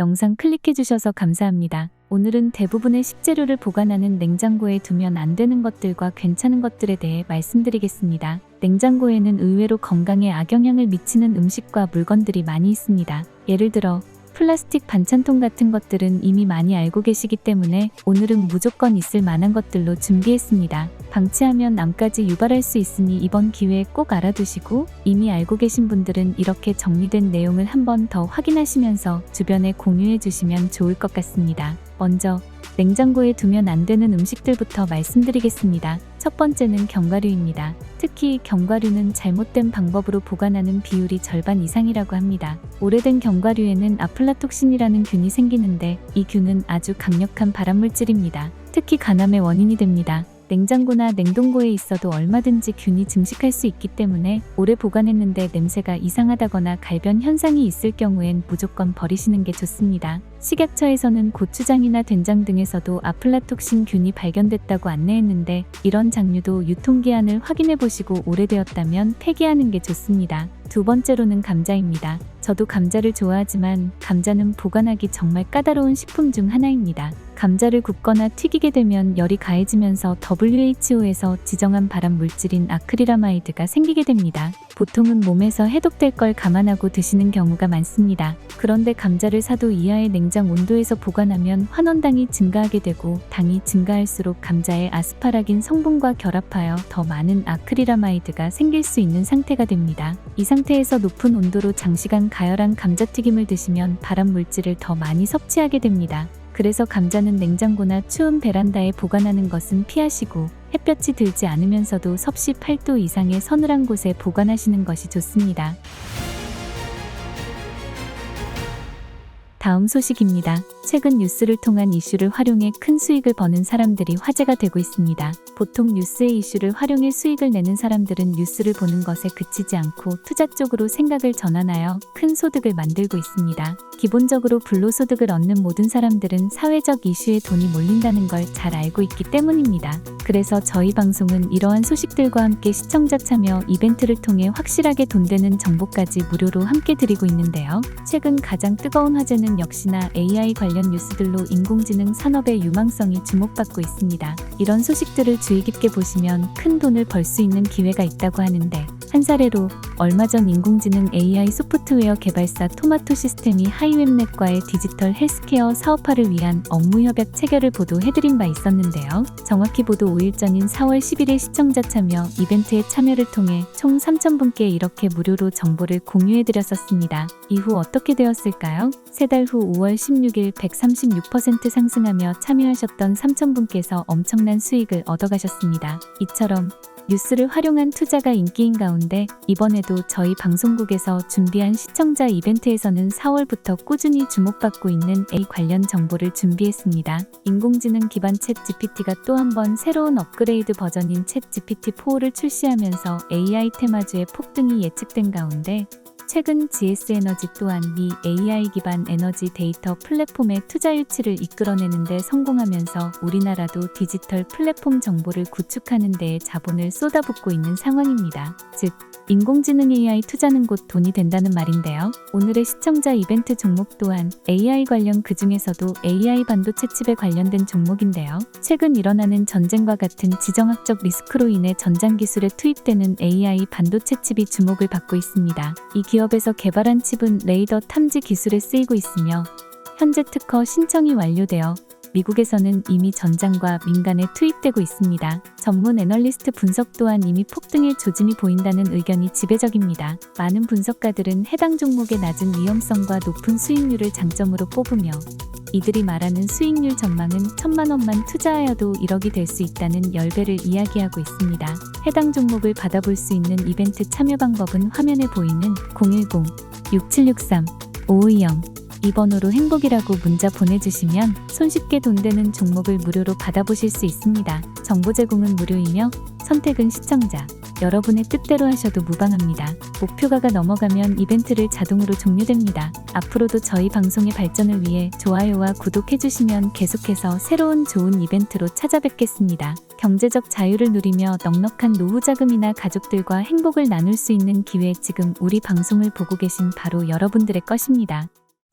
영상 클릭해주셔서 감사합니다. 오늘은 대부분의 식재료를 보관하는 냉장고에 두면 안 되는 것들과 괜찮은 것들에 대해 말씀드리겠습니다. 냉장고에는 의외로 건강에 악영향을 미치는 음식과 물건들이 많이 있습니다. 예를 들어 플라스틱 반찬통 같은 것들은 이미 많이 알고 계시기 때문에 오늘은 무조건 있을 만한 것들로 준비했습니다. 방치하면 암까지 유발할 수 있으니 이번 기회에 꼭 알아두시고, 이미 알고 계신 분들은 이렇게 정리된 내용을 한 번 더 확인하시면서 주변에 공유해 주시면 좋을 것 같습니다. 먼저 냉장고에 두면 안 되는 음식들부터 말씀드리겠습니다. 첫 번째는 견과류입니다. 특히 견과류는 잘못된 방법으로 보관하는 비율이 절반 이상이라고 합니다. 오래된 견과류에는 아플라톡신이라는 균이 생기는데, 이 균은 아주 강력한 발암물질입니다. 특히 간암의 원인이 됩니다. 냉장고나 냉동고에 있어도 얼마든지 균이 증식할 수 있기 때문에 오래 보관했는데 냄새가 이상하다거나 갈변 현상이 있을 경우엔 무조건 버리시는 게 좋습니다. 식약처에서는 고추장이나 된장 등에서도 아플라톡신 균이 발견됐다고 안내했는데, 이런 장류도 유통기한을 확인해 보시고 오래되었다면 폐기하는 게 좋습니다. 두 번째로는 감자입니다. 저도 감자를 좋아하지만 감자는 보관하기 정말 까다로운 식품 중 하나입니다. 감자를 굽거나 튀기게 되면 열이 가해지면서 WHO에서 지정한 발암 물질인 아크릴아마이드가 생기게 됩니다. 보통은 몸에서 해독될 걸 감안하고 드시는 경우가 많습니다. 그런데 감자를 4도 이하의 냉장 온도에서 보관하면 환원당이 증가하게 되고, 당이 증가할수록 감자의 아스파라긴 성분과 결합하여 더 많은 아크릴아마이드가 생길 수 있는 상태가 됩니다. 이 상태에서 높은 온도로 장시간 가열한 감자튀김을 드시면 발암 물질을 더 많이 섭취하게 됩니다. 그래서 감자는 냉장고나 추운 베란다에 보관하는 것은 피하시고, 햇볕이 들지 않으면서도 섭씨 8도 이상의 서늘한 곳에 보관하시는 것이 좋습니다. 다음 소식입니다. 최근 뉴스를 통한 이슈를 활용해 큰 수익을 버는 사람들이 화제가 되고 있습니다. 보통 뉴스의 이슈를 활용해 수익을 내는 사람들은 뉴스를 보는 것에 그치지 않고 투자 쪽으로 생각을 전환하여 큰 소득을 만들고 있습니다. 기본적으로 불로소득을 얻는 모든 사람들은 사회적 이슈에 돈이 몰린다는 걸 잘 알고 있기 때문입니다. 그래서 저희 방송은 이러한 소식들과 함께 시청자 참여 이벤트를 통해 확실하게 돈 되는 정보까지 무료로 함께 드리고 있는데요. 최근 가장 뜨거운 화제는 역시나 AI 관련 뉴스들로 인공지능 산업의 유망성이 주목받고 있습니다. 이런 소식들을 주의 깊게 보시면 큰 돈을 벌 수 있는 기회가 있다고 하는데, 한 사례로 얼마 전 인공지능 AI 소프트웨어 개발사 토마토 시스템이 하이웹넷과의 디지털 헬스케어 사업화를 위한 업무 협약 체결을 보도해드린 바 있었는데요. 정확히 보도 5일 전인 4월 11일 시청자 참여 이벤트에 참여를 통해 총 3,000분께 이렇게 무료로 정보를 공유해드렸었습니다. 이후 어떻게 되었을까요? 3달 후 5월 16일 136% 상승하며 참여하셨던 3,000분께서 엄청난 수익을 얻어가셨습니다. 이처럼 뉴스를 활용한 투자가 인기인 가운데, 이번에도 저희 방송국에서 준비한 시청자 이벤트에서는 4월부터 꾸준히 주목받고 있는 AI 관련 정보를 준비했습니다. 인공지능 기반 챗 GPT가 또 한 번 새로운 업그레이드 버전인 챗 GPT-4를 출시하면서 AI 테마주의 폭등이 예측된 가운데, 최근 GS에너지 또한 미 AI 기반 에너지 데이터 플랫폼의 투자 유치를 이끌어내는 데 성공하면서 우리나라도 디지털 플랫폼 정보를 구축하는 데에 자본을 쏟아붓고 있는 상황입니다. 즉, 인공지능 AI 투자는 곧 돈이 된다는 말인데요. 오늘의 시청자 이벤트 종목 또한 AI 관련, 그 중에서도 AI 반도체 칩에 관련된 종목인데요. 최근 일어나는 전쟁과 같은 지정학적 리스크로 인해 전장 기술에 투입되는 AI 반도체 칩이 주목을 받고 있습니다. 이 기업에서 개발한 칩은 레이더 탐지 기술에 쓰이고 있으며, 현재 특허 신청이 완료되어 미국에서는 이미 전장과 민간에 투입되고 있습니다. 전문 애널리스트 분석 또한 이미 폭등의 조짐이 보인다는 의견이 지배적입니다. 많은 분석가들은 해당 종목의 낮은 위험성과 높은 수익률을 장점으로 뽑으며, 이들이 말하는 수익률 전망은 1,000만 원만 투자하여도 1억이 될 수 있다는 10배를 이야기하고 있습니다. 해당 종목을 받아볼 수 있는 이벤트 참여 방법은 화면에 보이는 010-6763-520 이 번호로 행복이라고 문자 보내주시면 손쉽게 돈 되는 종목을 무료로 받아보실 수 있습니다. 정보 제공은 무료이며 선택은 시청자 여러분의 뜻대로 하셔도 무방합니다. 목표가가 넘어가면 이벤트를 자동으로 종료됩니다. 앞으로도 저희 방송의 발전을 위해 좋아요와 구독해주시면 계속해서 새로운 좋은 이벤트로 찾아뵙겠습니다. 경제적 자유를 누리며 넉넉한 노후 자금이나 가족들과 행복을 나눌 수 있는 기회, 지금 우리 방송을 보고 계신 바로 여러분들의 것입니다.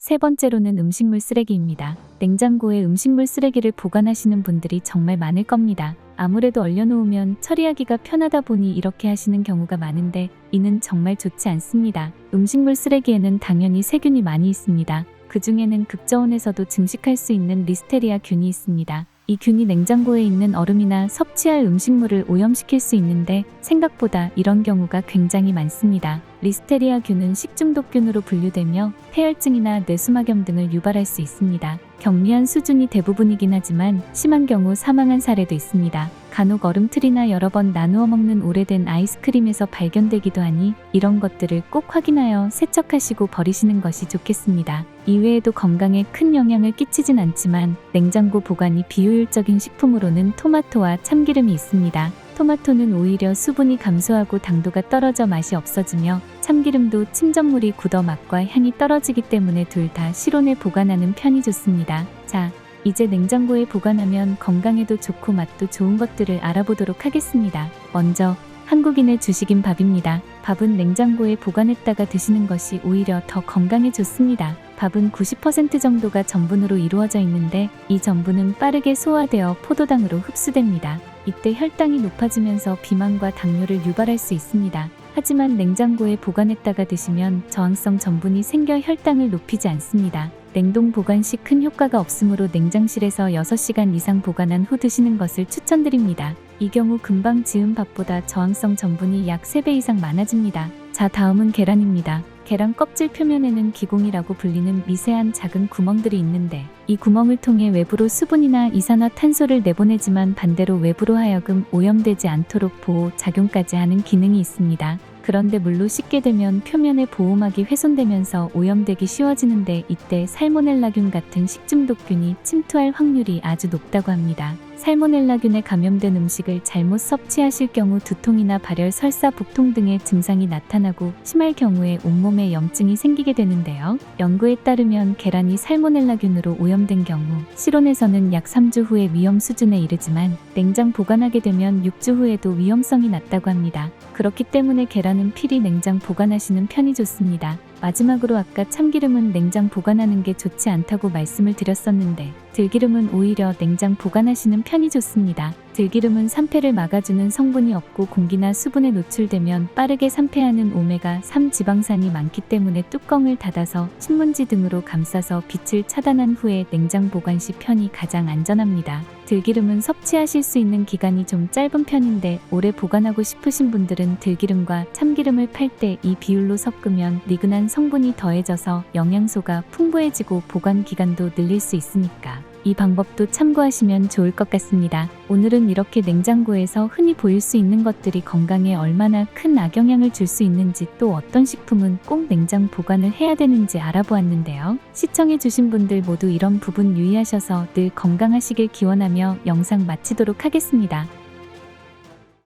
세 번째로는 음식물 쓰레기입니다. 냉장고에 음식물 쓰레기를 보관하시는 분들이 정말 많을 겁니다. 아무래도 얼려놓으면 처리하기가 편하다 보니 이렇게 하시는 경우가 많은데 이는 정말 좋지 않습니다. 음식물 쓰레기에는 당연히 세균이 많이 있습니다. 그 중에는 극저온에서도 증식할 수 있는 리스테리아 균이 있습니다. 이 균이 냉장고에 있는 얼음이나 섭취할 음식물을 오염시킬 수 있는데 생각보다 이런 경우가 굉장히 많습니다. 리스테리아 균은 식중독균으로 분류되며 폐혈증이나 뇌수막염 등을 유발할 수 있습니다. 경미한 수준이 대부분이긴 하지만 심한 경우 사망한 사례도 있습니다. 간혹 얼음틀이나 여러 번 나누어 먹는 오래된 아이스크림에서 발견되기도 하니 이런 것들을 꼭 확인하여 세척하시고 버리시는 것이 좋겠습니다. 이외에도 건강에 큰 영향을 끼치진 않지만 냉장고 보관이 비효율적인 식품으로는 토마토와 참기름이 있습니다. 토마토는 오히려 수분이 감소하고 당도가 떨어져 맛이 없어지며 참기름도 침전물이 굳어 맛과 향이 떨어지기 때문에 둘 다 실온에 보관하는 편이 좋습니다. 자, 이제 냉장고에 보관하면 건강에도 좋고 맛도 좋은 것들을 알아보도록 하겠습니다. 먼저 한국인의 주식인 밥입니다. 밥은 냉장고에 보관했다가 드시는 것이 오히려 더 건강에 좋습니다. 밥은 90% 정도가 전분으로 이루어져 있는데 이 전분은 빠르게 소화되어 포도당으로 흡수됩니다. 이때 혈당이 높아지면서 비만과 당뇨를 유발할 수 있습니다. 하지만 냉장고에 보관했다가 드시면 저항성 전분이 생겨 혈당을 높이지 않습니다. 냉동 보관 시 큰 효과가 없으므로 냉장실에서 6시간 이상 보관한 후 드시는 것을 추천드립니다. 이 경우 금방 지은 밥보다 저항성 전분이 약 3배 이상 많아집니다. 자, 다음은 계란입니다. 계란 껍질 표면에는 기공이라고 불리는 미세한 작은 구멍들이 있는데 이 구멍을 통해 외부로 수분이나 이산화탄소를 내보내지만 반대로 외부로 하여금 오염되지 않도록 보호 작용까지 하는 기능이 있습니다. 그런데 물로 씻게 되면 표면의 보호막이 훼손되면서 오염되기 쉬워지는데 이때 살모넬라균 같은 식중독균이 침투할 확률이 아주 높다고 합니다. 살모넬라균에 감염된 음식을 잘못 섭취하실 경우 두통이나 발열, 설사, 복통 등의 증상이 나타나고 심할 경우에 온몸에 염증이 생기게 되는데요. 연구에 따르면 계란이 살모넬라균으로 오염된 경우 실온에서는 약 3주 후에 위험 수준에 이르지만 냉장 보관하게 되면 6주 후에도 위험성이 낮다고 합니다. 그렇기 때문에 계란은 필히 냉장 보관하시는 편이 좋습니다. 마지막으로 아까 참기름은 냉장 보관하는 게 좋지 않다고 말씀을 드렸었는데 들기름은 오히려 냉장 보관하시는 편이 좋습니다. 들기름은 산패를 막아주는 성분이 없고 공기나 수분에 노출되면 빠르게 산패하는 오메가3 지방산이 많기 때문에 뚜껑을 닫아서 신문지 등으로 감싸서 빛을 차단한 후에 냉장 보관 시 편이 가장 안전합니다. 들기름은 섭취하실 수 있는 기간이 좀 짧은 편인데 오래 보관하고 싶으신 분들은 들기름과 참기름을 팔 때 이 비율로 섞으면 리그난 성분이 더해져서 영양소가 풍부해지고 보관 기간도 늘릴 수 있으니까 이 방법도 참고하시면 좋을 것 같습니다. 오늘은 이렇게 냉장고에서 흔히 보일 수 있는 것들이 건강에 얼마나 큰 악영향을 줄 수 있는지 또 어떤 식품은 꼭 냉장 보관을 해야 되는지 알아보았는데요. 시청해주신 분들 모두 이런 부분 유의하셔서 늘 건강하시길 기원하며 영상 마치도록 하겠습니다.